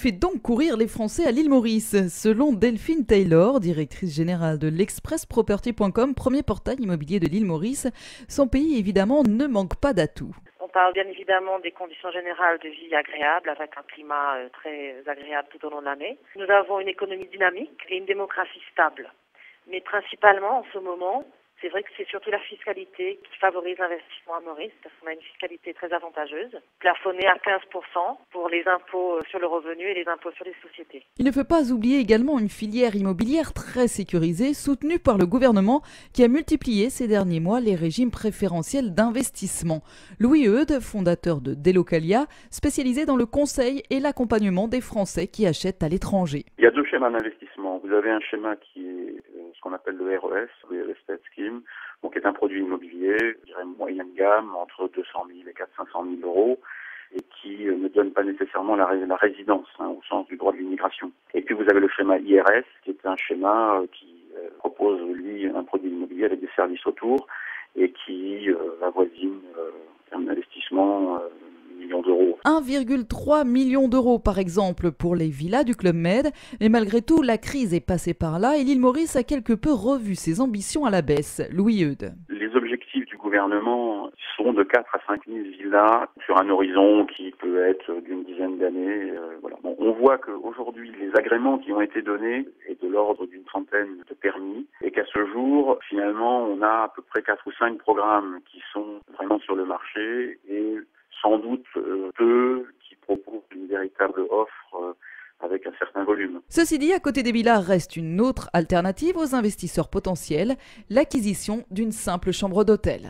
fait donc courir les Français à l'île Maurice. Selon Delphine Taylor, directrice générale de l'ExpressProperty.com, premier portail immobilier de l'île Maurice, son pays évidemment ne manque pas d'atouts. On parle bien évidemment des conditions générales de vie agréables avec un climat très agréable tout au long de l'année. Nous avons une économie dynamique et une démographie stable. Mais principalement en ce moment, c'est vrai que c'est surtout la fiscalité qui favorise l'investissement à Maurice parce qu'on a une fiscalité très avantageuse, plafonnée à 15% pour les impôts sur le revenu et les impôts sur les sociétés. Il ne faut pas oublier également une filière immobilière très sécurisée, soutenue par le gouvernement qui a multiplié ces derniers mois les régimes préférentiels d'investissement. Louis Eudes, fondateur de Delocalia, spécialisé dans le conseil et l'accompagnement des Français qui achètent à l'étranger. Il y a deux schémas d'investissement. Vous avez un schéma qui est ce qu'on appelle le RES, le Real Estate Scheme, qui est un produit immobilier, je dirais moyenne gamme, entre 200 000 et 400 000 euros, et qui ne donne pas nécessairement la résidence, au sens du droit de l'immigration. Et puis vous avez le schéma IRS, qui est un schéma qui propose, lui, un produit immobilier avec des services autour, et qui avoisine un investissement millions d'euros. 1,3 million d'euros par exemple pour les villas du Club Med. Mais malgré tout, la crise est passée par là et l'île Maurice a quelque peu revu ses ambitions à la baisse. Louis Eudes. Les objectifs du gouvernement sont de 4 à 5 000 villas sur un horizon qui peut être d'une dizaine d'années. Voilà. Bon, on voit qu'aujourd'hui, les agréments qui ont été donnés est de l'ordre d'une trentaine de permis et qu'à ce jour, finalement, on a à peu près 4 ou 5 programmes qui sont vraiment sur le marché et sans doute peu qui proposent une véritable offre avec un certain volume. Ceci dit, à côté des villas reste une autre alternative aux investisseurs potentiels, l'acquisition d'une simple chambre d'hôtel.